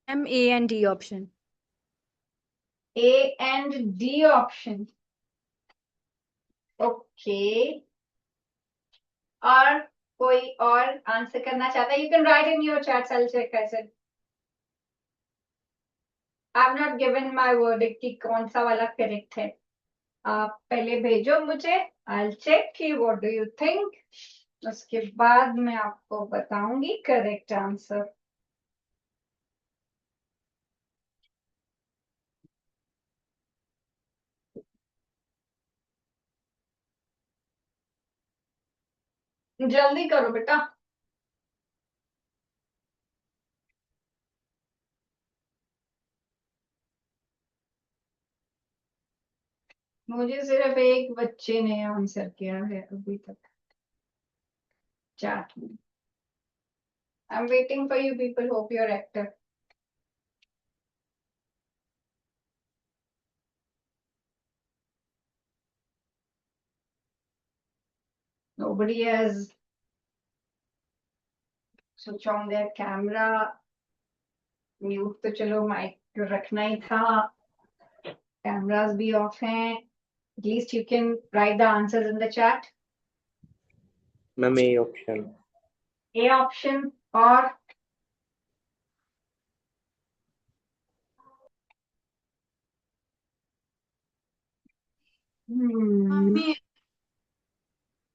M, A and D option. A and D option. Okay. और कोई और answer करना चाहता है? You can write in your chats. I'll check. I said. I've not given my verdict कि कौन सा वाला करेक्ट है. आप पहले भेजो मुझे. I'll check कि what do you think. उसके बाद मैं आपको बताऊंगी करेक्ट आंसर. जल्दी करो बेटा. मुझे सिर्फ एक बच्चे ने आंसर किया है अभी तक चैट में. I'm waiting for you people. Hope you're active. Nobody has switch on their camera. Mute तो चलो माइक रखना ही था. कैमरास भी ऑफ हैं. At least you can write the answers in the chat. Ma'am A option. A option और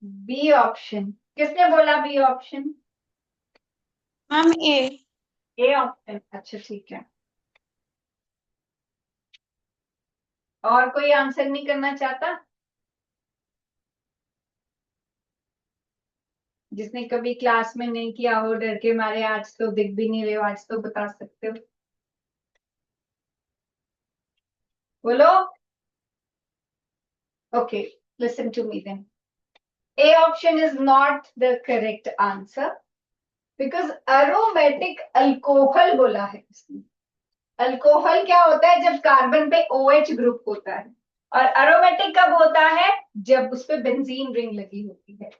B option. किसने बोला B option? Ma'am A option. अच्छा ठीक है. और कोई आंसर नहीं करना चाहता? जिसने कभी क्लास में नहीं किया हो, डर के मारे आज तो दिख भी नहीं रहे हो, आज तो बता सकते हो. बोलो. Okay, listen to me then. A option is not the correct answer because aromatic alcohol बोला है इसने. अल्कोहल क्या होता है? जब कार्बन पे OH ग्रुप होता है. और अरोमेटिक कब होता है? जब उस पे बेंजीन रिंग लगी होती है.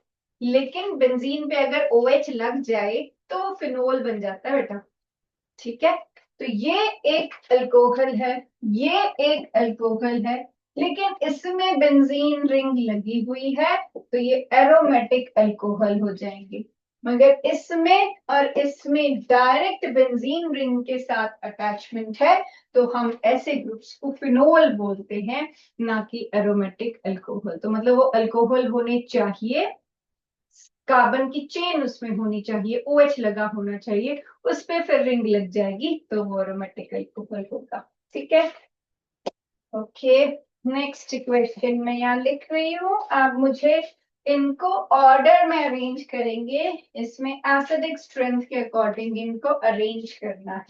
लेकिन बेंजीन पे अगर OH लग जाए तो फिनोल बन जाता है बेटा. ठीक है. तो ये एक अल्कोहल है, ये एक अल्कोहल है, लेकिन इसमें बेंजीन रिंग लगी हुई है तो ये एरोमेटिक अल्कोहल हो जाएंगे. मगर इसमें और इसमें डायरेक्ट बेंजीन रिंग के साथ अटैचमेंट है तो हम ऐसे ग्रुप्स को फिनोल बोलते हैं, ना कि एरोमेटिक अल्कोहल. तो मतलब वो अल्कोहल होने चाहिए, कार्बन की चेन उसमें होनी चाहिए, OH लगा होना चाहिए, उस पे फिर रिंग लग जाएगी तो वो एरोमेटिक अल्कोहल होगा. ठीक है. ओके. नेक्स्ट क्वेश्चन मैं यहाँ लिख रही हूँ. आप मुझे इनको ऑर्डर में अरेंज करेंगे. इसमें एसिडिक स्ट्रेंथ के अकॉर्डिंग इनको अरेंज करना है.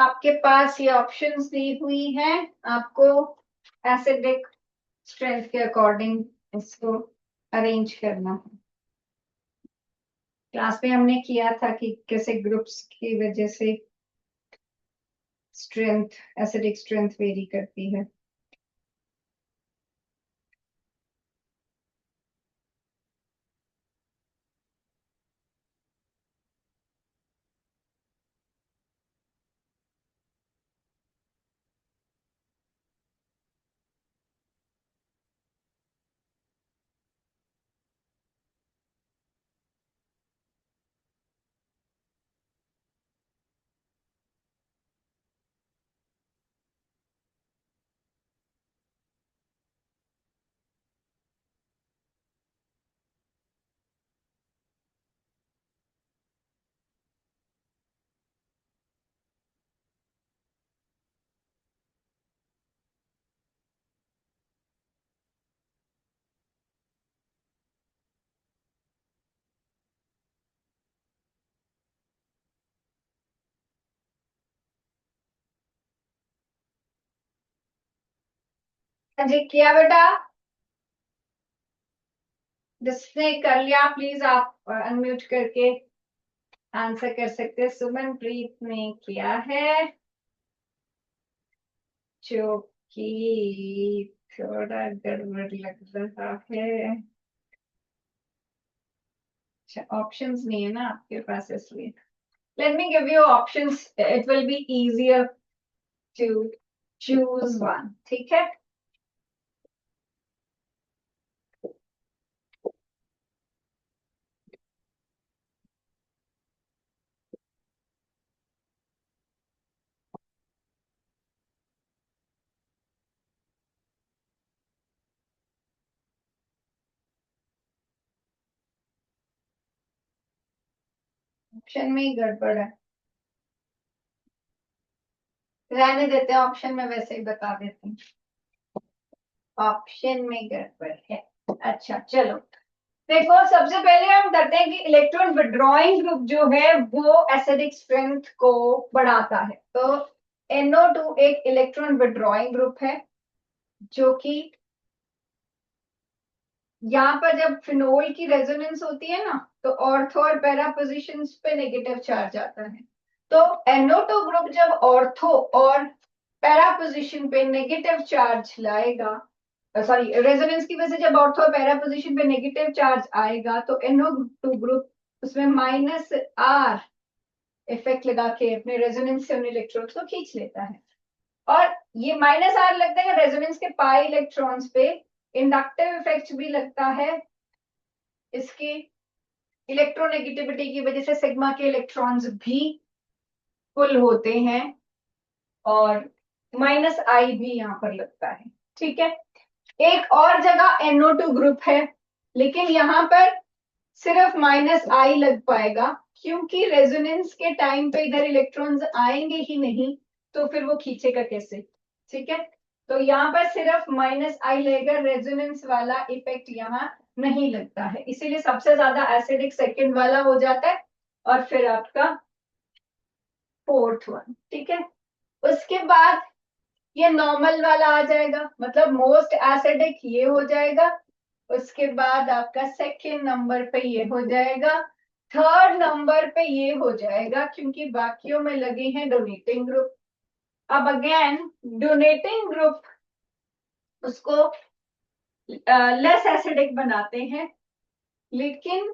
आपके पास ये ऑप्शंस दी हुई हैं, आपको एसिडिक स्ट्रेंथ के अकॉर्डिंग इसको अरेंज करना है। क्लास में हमने किया था कि कैसे ग्रुप्स की वजह से स्ट्रेंथ, एसिडिक स्ट्रेंथ वेरी करती है। जी किया बेटा? जिसने कर लिया प्लीज आप अनम्यूट करके आंसर कर सकते हैं। सुमनप्रीत ने किया है, जो कि थोड़ा गड़बड़ लग रहा है। अच्छा, ऑप्शंस नहीं है ना आपके पास, इसलिए let me give you options, it will be easier to choose one. ठीक है, ऑप्शन में ही गड़बड़ है, रहने देते हैं, ऑप्शन में वैसे ही बता देते हैं, ऑप्शन में गड़बड़ है। अच्छा चलो, देखो सबसे पहले हम करते हैं कि इलेक्ट्रॉन विड्रॉइंग ग्रुप जो है वो एसिडिक स्ट्रेंथ को बढ़ाता है। तो NO2 एक इलेक्ट्रॉन विड्रॉइंग ग्रुप है, जो कि यहाँ पर जब फिनोल की रेजोनेंस होती है ना, तो ऑर्थो और पैरा पोजिशंस पे नेगेटिव चार्ज आता है। तो NO2 ग्रुप जब ऑर्थो और पैरा पोजिशन पे नेगेटिव चार्ज लाएगा, सॉरी रेजोनेंस की वजह से जब ऑर्थो और पैरा पोजिशन पे नेगेटिव चार्ज आएगा, तो NO2 ग्रुप उसमें -R इफेक्ट लगा के अपने रेजोनेंस से उन इलेक्ट्रॉन्स को खींच लेता है। और ये -R लगता है रेजोनेंस के पाई इलेक्ट्रॉन्स पे, इंडक्टिव इफेक्ट भी लगता है इसकी इलेक्ट्रोनेगेटिविटी की वजह से, सिग्मा के इलेक्ट्रॉन्स भी फुल होते हैं, और -I भी यहाँ पर लगता है। ठीक है, एक और जगह NO2 ग्रुप है, लेकिन यहाँ पर सिर्फ -I लग पाएगा, क्योंकि रेजोनेंस के टाइम पे इधर इलेक्ट्रॉन्स आएंगे ही नहीं, तो फिर वो खींचेगा कैसे? ठीक है, तो यहाँ पर सिर्फ -I लगेगा, रेजोनेंस वाला इफेक्ट यहाँ नहीं लगता है, इसीलिए सबसे ज्यादा एसिडिक सेकंड वाला हो जाता है, और फिर आपका फोर्थ वन। ठीक है, उसके बाद ये नॉर्मल वाला आ जाएगा, मतलब मोस्ट एसिडिक ये हो जाएगा, उसके बाद आपका सेकंड नंबर पे ये हो जाएगा, थर्ड नंबर पे ये हो जाएगा, क्योंकि बाकियों में लगे हैं डोनेटिंग ग्रुप। अब अगेन डोनेटिंग ग्रुप उसको लेस एसिडिक बनाते हैं, लेकिन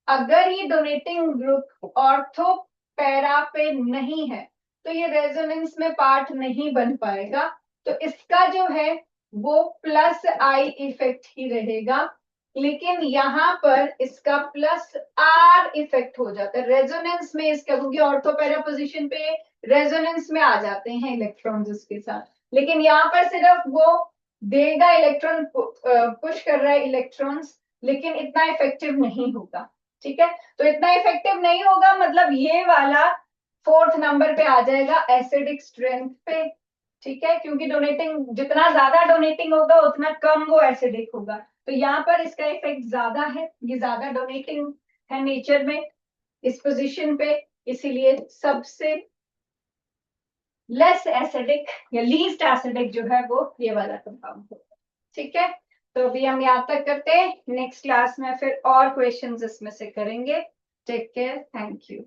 अगर ये डोनेटिंग ग्रुप ऑर्थो पैरा पे नहीं है, तो ये रेजोनेंस में पार्ट नहीं बन पाएगा, तो इसका जो है वो +I इफेक्ट ही रहेगा, लेकिन यहाँ पर इसका +R इफेक्ट हो जाता है रेजोनेंस में इसका, क्योंकि ऑर्थो पैरा पोजिशन पे रेजोनेंस में आ जाते हैं इलेक्ट्रॉन्स इसके साथ, लेकिन यहाँ पर सिर्फ वो देगा इलेक्ट्रॉन, पुश कर रहा है इलेक्ट्रॉन्स, लेकिन इतना इफेक्टिव नहीं होगा। ठीक है, तो इतना इफेक्टिव नहीं होगा, मतलब ये वाला फोर्थ नंबर पे आ जाएगा एसिडिक स्ट्रेंथ पे। ठीक है, क्योंकि डोनेटिंग, जितना ज्यादा डोनेटिंग होगा उतना कम वो एसिडिक होगा, तो यहाँ पर इसका इफेक्ट ज्यादा है, ये ज्यादा डोनेटिंग है नेचर में इस पोजीशन पे, इसीलिए सबसे लेस एसिडिक या लीस्ट एसिडिक जो है वो ये वाला कंपाउंड होगा। ठीक है, तो अभी हम यहाँ तक करते हैं, नेक्स्ट क्लास में फिर और क्वेश्चंस इसमें से करेंगे। Take care, thank you.